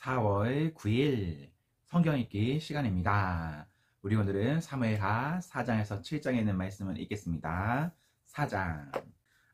4월 9일 성경 읽기 시간입니다. 우리 오늘은 사무엘하 4장에서 7장에 있는 말씀을 읽겠습니다. 4장.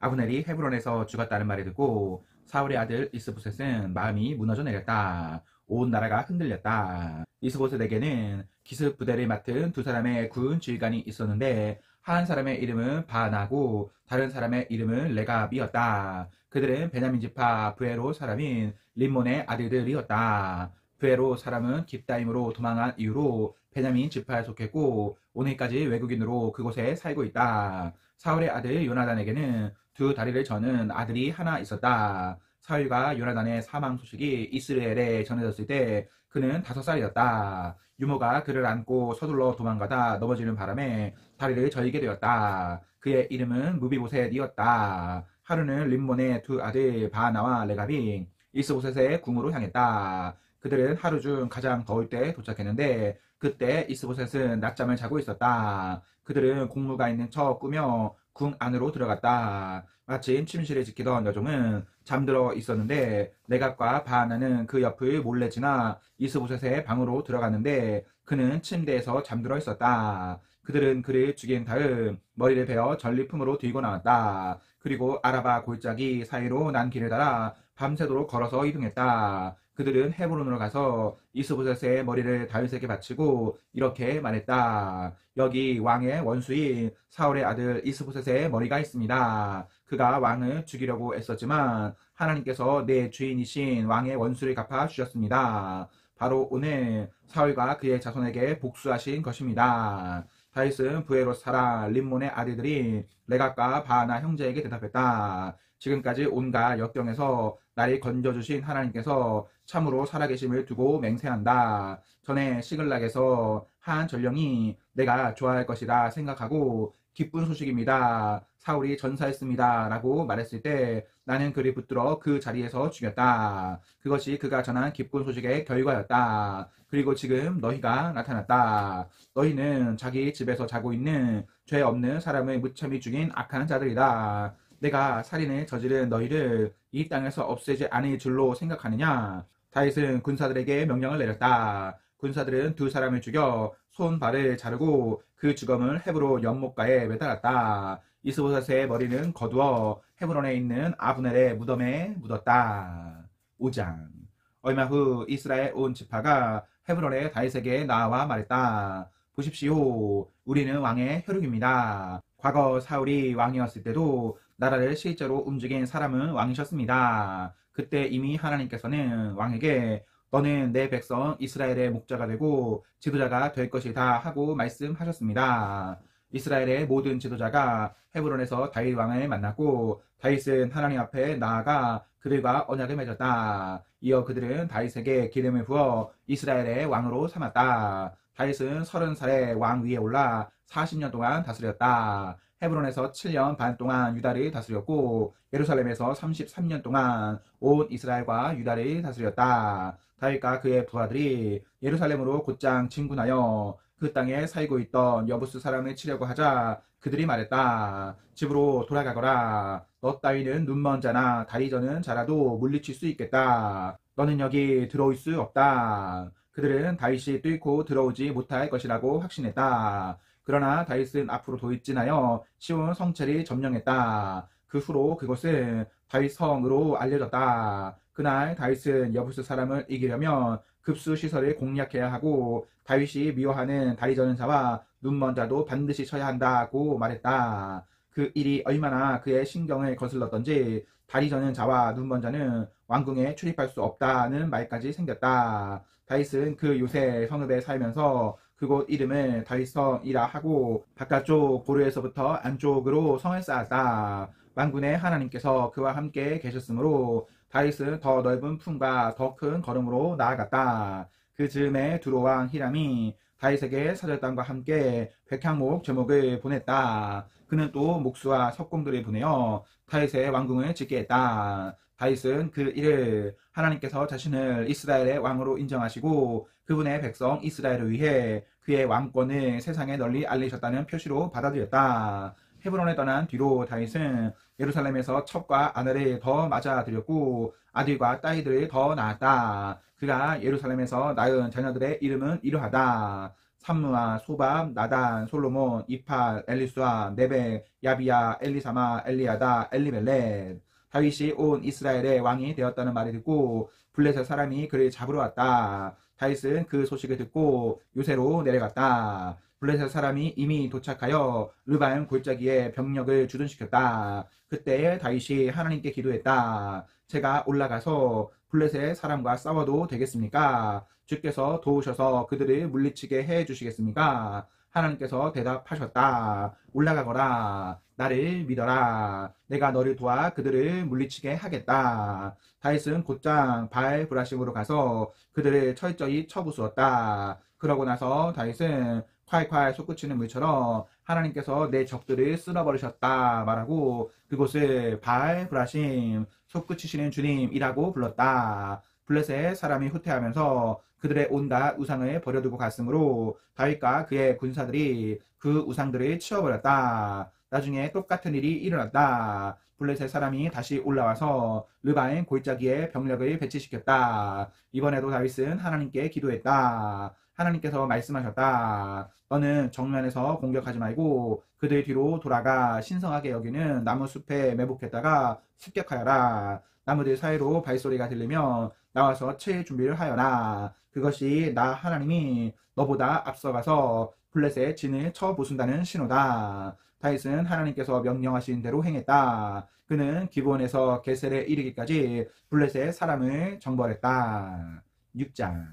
아브넬이 헤브론에서 죽었다는 말을 듣고 사울의 아들 이스보셋은 마음이 무너져 내렸다. 온 나라가 흔들렸다. 이스보셋에게는 기습 부대를 맡은 두 사람의 군 지휘관이 있었는데 한 사람의 이름은 바나고 다른 사람의 이름은 레갑이었다. 그들은 베냐민 지파 브에로 사람인 림몬의 아들들이었다. 브에로 사람은 깁다임으로 도망한 이후로 베냐민 지파에 속했고 오늘까지 외국인으로 그곳에 살고 있다. 사울의 아들 요나단에게는 두 다리를 저는 아들이 하나 있었다. 사울과 요나단의 사망 소식이 이스라엘에 전해졌을 때 그는 5살이었다. 유모가 그를 안고 서둘러 도망가다 넘어지는 바람에 다리를 저리게 되었다. 그의 이름은 무비보셋이었다. 하루는 림몬의 두 아들 바나와 레갑이 이스보셋의 궁으로 향했다. 그들은 하루 중 가장 더울 때 도착했는데 그때 이스보셋은 낮잠을 자고 있었다. 그들은 공무가 있는 척 꾸며 궁 안으로 들어갔다. 마침 침실을 지키던 여종은 잠들어 있었는데 레갑과 바나는 그 옆을 몰래 지나 이스보셋의 방으로 들어갔는데 그는 침대에서 잠들어 있었다. 그들은 그를 죽인 다음 머리를 베어 전리품으로 들고 나왔다. 그리고 아라바 골짜기 사이로 난 길을 따라 밤새도록 걸어서 이동했다. 그들은 헤브론으로 가서 이스보셋의 머리를 다윗에게 바치고 이렇게 말했다. 여기 왕의 원수인 사울의 아들 이스보셋의 머리가 있습니다. 그가 왕을 죽이려고 애썼지만 하나님께서 내 주인이신 왕의 원수를 갚아 주셨습니다. 바로 오늘 사울과 그의 자손에게 복수하신 것입니다. 다윗은 부에롯 사람 림몬의 아들들이 레갑과 바나 형제에게 대답했다. 지금까지 온갖 역경에서 나를 건져주신 하나님께서 참으로 살아계심을 두고 맹세한다. 전에 시글락에서 한 전령이 내가 좋아할 것이라 생각하고 기쁜 소식입니다. 사울이 전사했습니다. 라고 말했을 때 나는 그를 붙들어 그 자리에서 죽였다. 그것이 그가 전한 기쁜 소식의 결과였다. 그리고 지금 너희가 나타났다. 너희는 자기 집에서 자고 있는 죄 없는 사람을 무참히 죽인 악한 자들이다. 내가 살인을 저지른 너희를 이 땅에서 없애지 않을 줄로 생각하느냐? 다윗은 군사들에게 명령을 내렸다. 군사들은 두 사람을 죽여 손 발을 자르고 그 주검을 헤브론 연못가에 매달았다. 이스보셋의 머리는 거두어 헤브론에 있는 아브넬의 무덤에 묻었다. 5장. 얼마 후 이스라엘 온 지파가 헤브론의 다윗에게 나와 말했다. 보십시오. 우리는 왕의 혈육입니다. 과거 사울이 왕이었을 때도 나라를 실제로 움직인 사람은 왕이셨습니다. 그때 이미 하나님께서는 왕에게 너는 내 백성 이스라엘의 목자가 되고 지도자가 될 것이다 하고 말씀하셨습니다. 이스라엘의 모든 지도자가 헤브론에서 다윗 왕을 만났고 다윗은 하나님 앞에 나아가 그들과 언약을 맺었다. 이어 그들은 다윗에게 기름을 부어 이스라엘의 왕으로 삼았다. 다윗은 30살에 왕 위에 올라 40년 동안 다스렸다. 헤브론에서 7년 반 동안 유다를 다스렸고 예루살렘에서 33년 동안 온 이스라엘과 유다를 다스렸다. 다윗과 그의 부하들이 예루살렘으로 곧장 진군하여 그 땅에 살고 있던 여부스 사람을 치려고 하자 그들이 말했다. 집으로 돌아가거라. 너 따위는 눈먼 자나 다리 저는 자라도 물리칠 수 있겠다. 너는 여기 들어올 수 없다. 그들은 다윗이 뚫고 들어오지 못할 것이라고 확신했다. 그러나 다윗은 앞으로 도입진하여 시온 성체를 점령했다. 그 후로 그곳은 다윗 성으로 알려졌다. 그날 다윗은 여부스 사람을 이기려면 급수 시설을 공략해야 하고 다윗이 미워하는 다리 저는 자와 눈먼 자도 반드시 쳐야 한다고 말했다. 그 일이 얼마나 그의 신경을 거슬렀던지 다리 저는 자와 눈먼 자는 왕궁에 출입할 수 없다는 말까지 생겼다. 다윗은 그 요새 성읍에 살면서 그곳 이름을 다윗성이라 하고 바깥쪽 보르에서부터 안쪽으로 성을 쌓았다. 만군의 하나님께서 그와 함께 계셨으므로 다윗은 더 넓은 품과 더 큰 걸음으로 나아갔다. 그 즈음에 두로왕 히람이 다윗에게 사절단과 함께 백향목 제목을 보냈다. 그는 또 목수와 석공들을 보내어 다윗의 왕궁을 짓게 했다. 다윗은 그 일을 하나님께서 자신을 이스라엘의 왕으로 인정하시고 그분의 백성 이스라엘을 위해 그의 왕권을 세상에 널리 알리셨다는 표시로 받아들였다. 헤브론에 떠난 뒤로 다윗은 예루살렘에서 첩과 아내를 더 맞아들였고 아들과 딸들을 더 낳았다. 그가 예루살렘에서 낳은 자녀들의 이름은 이러하다. 삼무아, 소밤, 나단, 솔로몬, 이팔, 엘리수아, 네베, 야비야, 엘리사마, 엘리야다, 엘리벨렛. 다윗이 온 이스라엘의 왕이 되었다는 말을 듣고 블레셋 사람이 그를 잡으러 왔다. 다윗은 그 소식을 듣고 요새로 내려갔다. 블레셋 사람이 이미 도착하여 르바임 골짜기에 병력을 주둔시켰다. 그때 다윗이 하나님께 기도했다. 제가 올라가서 블레셋 사람과 싸워도 되겠습니까? 주께서 도우셔서 그들을 물리치게 해 주시겠습니까? 하나님께서 대답하셨다. 올라가거라. 나를 믿어라. 내가 너를 도와 그들을 물리치게 하겠다. 다윗은 곧장 바알 브라심으로 가서 그들을 철저히 쳐부수었다. 그러고 나서 다윗은 콸콸 솟구치는 물처럼 하나님께서 내 적들을 쓸어버리셨다 말하고 그곳을 바알 브라심, 솟구치시는 주님이라고 불렀다. 블레셋 사람이 후퇴하면서 그들의 온갖 우상을 버려두고 갔으므로 다윗과 그의 군사들이 그 우상들을 치워버렸다. 나중에 똑같은 일이 일어났다. 블레셋 사람이 다시 올라와서 르바임 골짜기에 병력을 배치시켰다. 이번에도 다윗은 하나님께 기도했다. 하나님께서 말씀하셨다. 너는 정면에서 공격하지 말고 그들 뒤로 돌아가 신성하게 여기는 나무 숲에 매복했다가 습격하여라. 나무들 사이로 발소리가 들리면 나와서 칠 준비를 하여라. 그것이 나 하나님이 너보다 앞서가서 블레셋 진을 쳐 부순다는 신호다. 다윗은 하나님께서 명령하신 대로 행했다. 그는 기브온에서 게셀에 이르기까지 블레셋 사람을 정벌했다. 6장.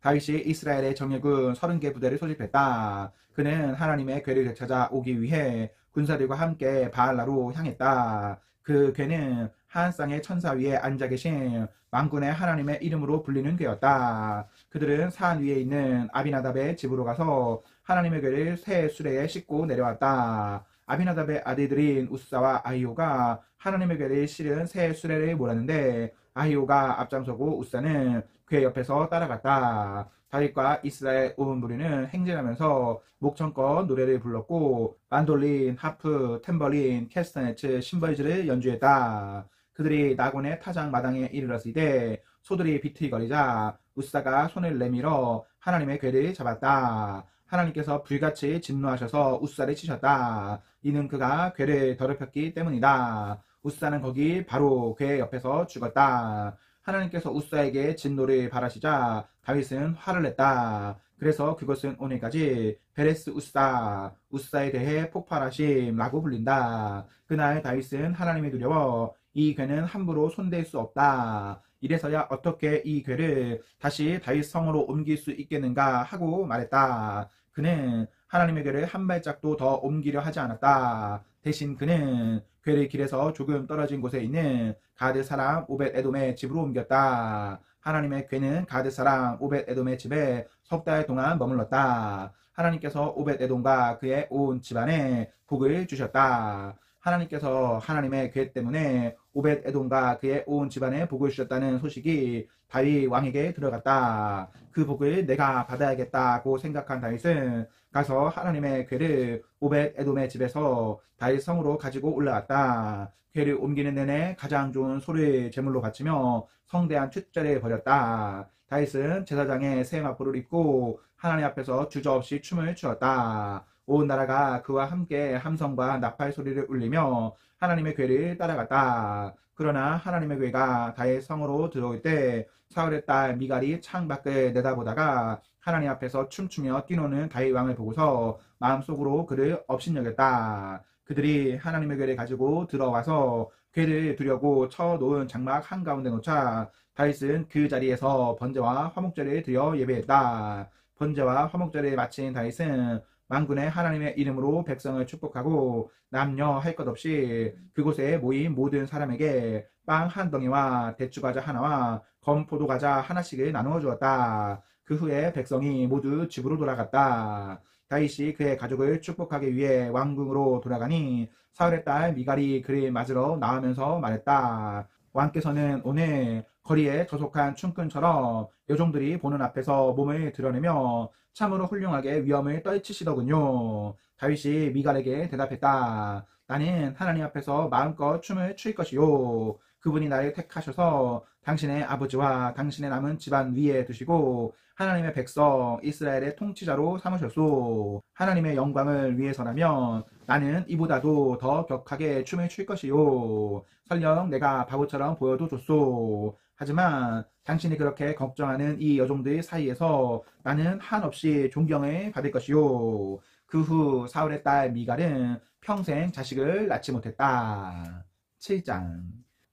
다윗이 이스라엘의 정예군 30개 부대를 소집했다. 그는 하나님의 궤를 되찾아 오기 위해 군사들과 함께 바알라로 향했다. 그 궤는 한 쌍의 천사 위에 앉아 계신 만군의 하나님의 이름으로 불리는 궤였다. 그들은 산 위에 있는 아비나답의 집으로 가서 하나님의 궤를 새 수레에 싣고 내려왔다. 아비나답의 아들들인 우사와 아히오가 하나님의 궤를 실은 새 수레를 몰았는데 아히오가 앞장서고 우사는 궤 옆에서 따라갔다. 다윗과 이스라엘 온 무리는 행진하면서 목청껏 노래를 불렀고 만돌린, 하프, 탬버린, 캐스터네츠, 심벌즈를 연주했다. 그들이 나곤의 타작 마당에 이르렀을 때 소들이 비틀거리자 우사가 손을 내밀어 하나님의 궤를 잡았다. 하나님께서 불같이 진노하셔서 우사를 치셨다. 이는 그가 궤를 더럽혔기 때문이다. 우사는 거기 바로 궤 옆에서 죽었다. 하나님께서 우사에게 진노를 바라시자 다윗은 화를 냈다. 그래서 그것은 오늘까지 베레스 우사, 우사에 대해 폭발하심라고 불린다. 그날 다윗은 하나님이 두려워 이 궤는 함부로 손댈 수 없다. 이래서야 어떻게 이 궤를 다시 다윗 성으로 옮길 수 있겠는가 하고 말했다. 그는 하나님의 궤를 한 발짝도 더 옮기려 하지 않았다. 대신 그는 궤를 길에서 조금 떨어진 곳에 있는 가드 사람 오벳 에돔의 집으로 옮겼다. 하나님의 궤는 가드 사람 오벳 에돔의 집에 석 달 동안 머물렀다. 하나님께서 오벳 에돔과 그의 온 집안에 복을 주셨다. 하나님께서 하나님의 궤 때문에 오벳 에돔과 그의 온 집안에 복을 주셨다는 소식이 다윗 왕에게 들어갔다. 그 복을 내가 받아야겠다고 생각한 다윗은 가서 하나님의 궤를 오벳 에돔의 집에서 다윗 성으로 가지고 올라왔다. 궤를 옮기는 내내 가장 좋은 소를 제물로 바치며 성대한 축제를 벌였다. 다윗은 제사장의 새 마포를 입고 하나님 앞에서 주저없이 춤을 추었다. 온 나라가 그와 함께 함성과 나팔 소리를 울리며 하나님의 궤를 따라갔다. 그러나 하나님의 궤가 다윗 성으로 들어올 때 사울의 딸 미갈이 창 밖을 내다보다가 하나님 앞에서 춤추며 뛰노는 다윗 왕을 보고서 마음속으로 그를 업신여겼다. 그들이 하나님의 궤를 가지고 들어와서 궤를 두려고 쳐놓은 장막 한가운데 놓자 다윗은 그 자리에서 번제와 화목제를 드려 예배했다. 번제와 화목제를 마친 다윗은 만군의 하나님의 이름으로 백성을 축복하고 남녀 할 것 없이 그곳에 모인 모든 사람에게 빵 한 덩이와 대추과자 하나와 건포도과자 하나씩을 나누어 주었다. 그 후에 백성이 모두 집으로 돌아갔다. 다윗이 그의 가족을 축복하기 위해 왕궁으로 돌아가니 사울의 딸 미갈이 그를 맞으러 나오면서 말했다. 왕께서는 오늘 거리에 저속한 춤꾼처럼 여종들이 보는 앞에서 몸을 드러내며 참으로 훌륭하게 위엄을 떨치시더군요. 다윗이 미갈에게 대답했다. 나는 하나님 앞에서 마음껏 춤을 출 것이요. 그분이 나를 택하셔서 당신의 아버지와 당신의 남은 집안 위에 두시고 하나님의 백성 이스라엘의 통치자로 삼으셨소. 하나님의 영광을 위해서라면 나는 이보다도 더 격하게 춤을 출 것이요. 설령 내가 바보처럼 보여도 좋소. 하지만 당신이 그렇게 걱정하는 이 여종들 사이에서 나는 한없이 존경을 받을 것이요. 그 후 사울의 딸 미갈은 평생 자식을 낳지 못했다. 7장.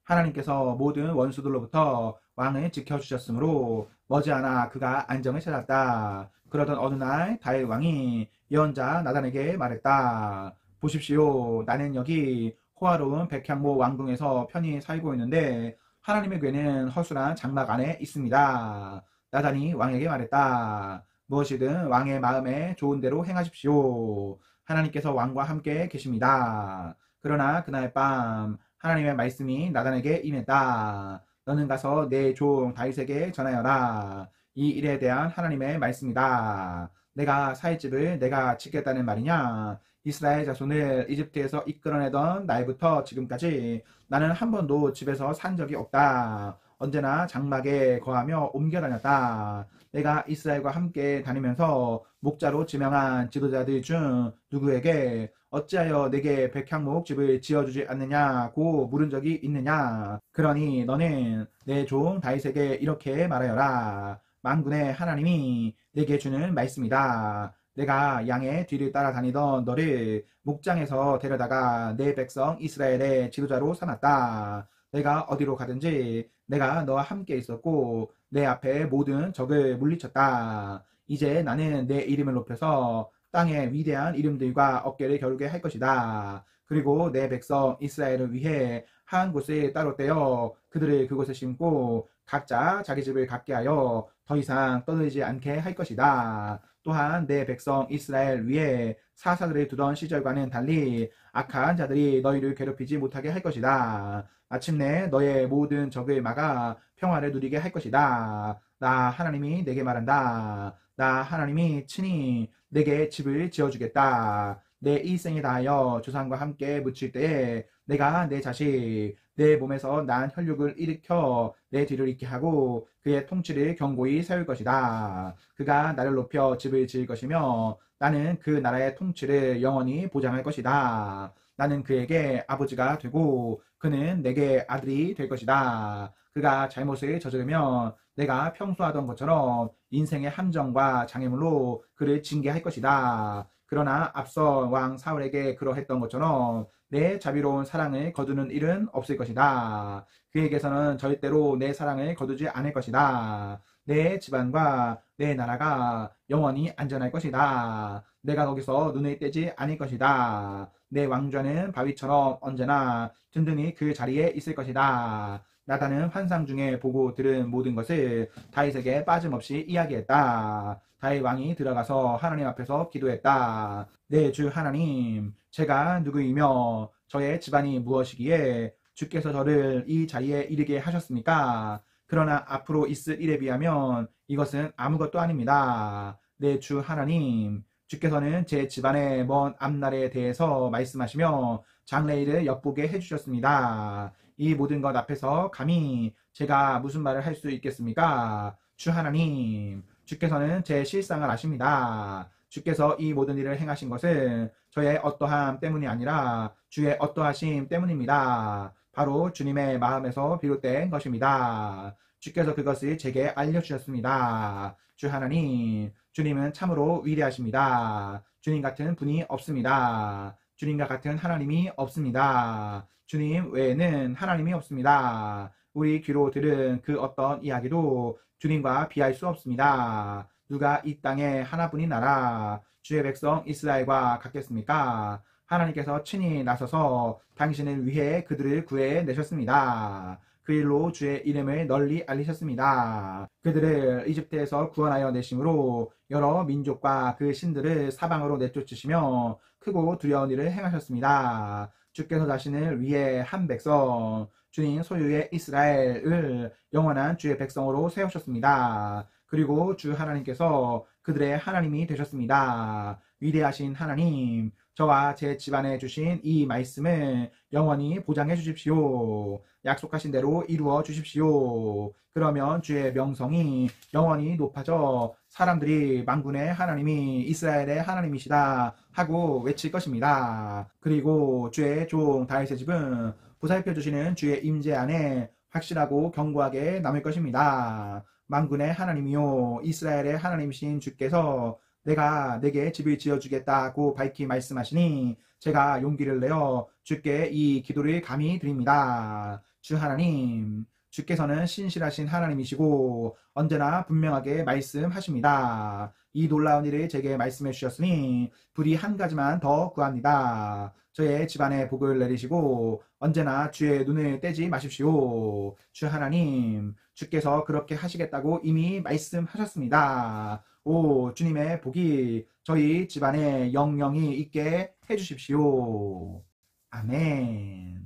하나님께서 모든 원수들로부터 왕을 지켜주셨으므로 머지않아 그가 안정을 찾았다. 그러던 어느 날 다윗 왕이 예언자 나단에게 말했다. 보십시오. 나는 여기 호화로운 백향모 왕궁에서 편히 살고 있는데 하나님의 궤는 허술한 장막 안에 있습니다. 나단이 왕에게 말했다. 무엇이든 왕의 마음에 좋은 대로 행하십시오. 하나님께서 왕과 함께 계십니다. 그러나 그날 밤 하나님의 말씀이 나단에게 임했다. 너는 가서 내 종 다윗에게 전하여라. 이 일에 대한 하나님의 말씀이다. 내가 살 집을 내가 지켰다는 말이냐? 이스라엘 자손을 이집트에서 이끌어내던 날부터 지금까지 나는 한 번도 집에서 산 적이 없다. 언제나 장막에 거하며 옮겨 다녔다. 내가 이스라엘과 함께 다니면서 목자로 지명한 지도자들 중 누구에게 어찌하여 내게 백향목 집을 지어주지 않느냐고 물은 적이 있느냐. 그러니 너는 내 종 다윗에게 이렇게 말하여라. 만군의 하나님이 내게 주는 말씀이다. 내가 양의 뒤를 따라다니던 너를 목장에서 데려다가 내 백성 이스라엘의 지도자로 삼았다. 내가 어디로 가든지 내가 너와 함께 있었고 내 앞에 모든 적을 물리쳤다. 이제 나는 내 이름을 높여서 땅의 위대한 이름들과 어깨를 겨루게 할 것이다. 그리고 내 백성 이스라엘을 위해 한 곳을 따로 떼어 그들을 그곳에 심고 각자 자기 집을 갖게 하여 더 이상 떠들지 않게 할 것이다. 또한 내 백성 이스라엘 위에 사사들을 두던 시절과는 달리 악한 자들이 너희를 괴롭히지 못하게 할 것이다. 마침내 너의 모든 적을 막아 평화를 누리게 할 것이다. 나 하나님이 내게 말한다. 나 하나님이 친히 내게 집을 지어주겠다. 내 일생에 다하여 조상과 함께 묻힐 때에 내가 내 자식 내 몸에서 난 혈육을 일으켜 내 뒤를 잇게 하고 그의 통치를 견고히 세울 것이다. 그가 나를 높여 집을 지을 것이며 나는 그 나라의 통치를 영원히 보장할 것이다. 나는 그에게 아버지가 되고 그는 내게 아들이 될 것이다. 그가 잘못을 저지르면 내가 평소 하던 것처럼 인생의 함정과 장애물로 그를 징계할 것이다. 그러나 앞서 왕 사울에게 그러했던 것처럼 내 자비로운 사랑을 거두는 일은 없을 것이다. 그에게서는 절대로 내 사랑을 거두지 않을 것이다. 내 집안과 내 나라가 영원히 안전할 것이다. 내가 거기서 눈을 떼지 않을 것이다. 내 왕좌는 바위처럼 언제나 든든히 그 자리에 있을 것이다. 나단은 환상 중에 보고 들은 모든 것을 다윗에게 빠짐없이 이야기했다. 다윗 왕이 들어가서 하나님 앞에서 기도했다. 내 주 하나님, 제가 누구이며 저의 집안이 무엇이기에 주께서 저를 이 자리에 이르게 하셨습니까? 그러나 앞으로 있을 일에 비하면 이것은 아무것도 아닙니다. 내 주 하나님, 주께서는 제 집안의 먼 앞날에 대해서 말씀하시며 장래일을 엿보게 해주셨습니다. 이 모든 것 앞에서 감히 제가 무슨 말을 할 수 있겠습니까? 주 하나님, 주께서는 제 실상을 아십니다. 주께서 이 모든 일을 행하신 것은 저의 어떠함 때문이 아니라 주의 어떠하심 때문입니다. 바로 주님의 마음에서 비롯된 것입니다. 주께서 그것을 제게 알려주셨습니다. 주 하나님, 주님은 참으로 위대하십니다. 주님 같은 분이 없습니다. 주님과 같은 하나님이 없습니다. 주님 외에는 하나님이 없습니다. 우리 귀로 들은 그 어떤 이야기도 주님과 비할 수 없습니다. 누가 이 땅에 하나뿐인 나라 주의 백성 이스라엘과 같겠습니까? 하나님께서 친히 나서서 당신을 위해 그들을 구해 내셨습니다. 그 일로 주의 이름을 널리 알리셨습니다. 그들을 이집트에서 구원하여 내심으로 여러 민족과 그 신들을 사방으로 내쫓으시며 크고 두려운 일을 행하셨습니다. 주께서 자신을 위해 한 백성 주님 소유의 이스라엘을 영원한 주의 백성으로 세우셨습니다. 그리고 주 하나님께서 그들의 하나님이 되셨습니다. 위대하신 하나님, 저와 제 집안에 주신 이 말씀을 영원히 보장해 주십시오. 약속하신 대로 이루어 주십시오. 그러면 주의 명성이 영원히 높아져 사람들이 만군의 하나님이 이스라엘의 하나님이시다 하고 외칠 것입니다. 그리고 주의 종 다윗의 집은 보살펴 주시는 주의 임재 안에 확실하고 견고하게 남을 것입니다. 만군의 하나님이요 이스라엘의 하나님이신 주께서 내가 내게 집을 지어주겠다고 밝히 말씀하시니 제가 용기를 내어 주께 이 기도를 감히 드립니다. 주 하나님, 주께서는 신실하신 하나님이시고 언제나 분명하게 말씀하십니다. 이 놀라운 일을 제게 말씀해 주셨으니 부디 한 가지만 더 구합니다. 저의 집안에 복을 내리시고 언제나 주의 눈을 떼지 마십시오. 주 하나님, 주께서 그렇게 하시겠다고 이미 말씀하셨습니다. 오, 주님의 복이 저희 집안에 영영이 있게 해주십시오. 아멘.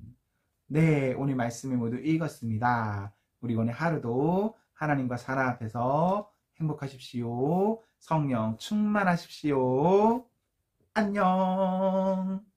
네, 오늘 말씀을 모두 읽었습니다. 우리 오늘 하루도 하나님과 사랑 앞에서 행복하십시오. 성령 충만하십시오. 안녕.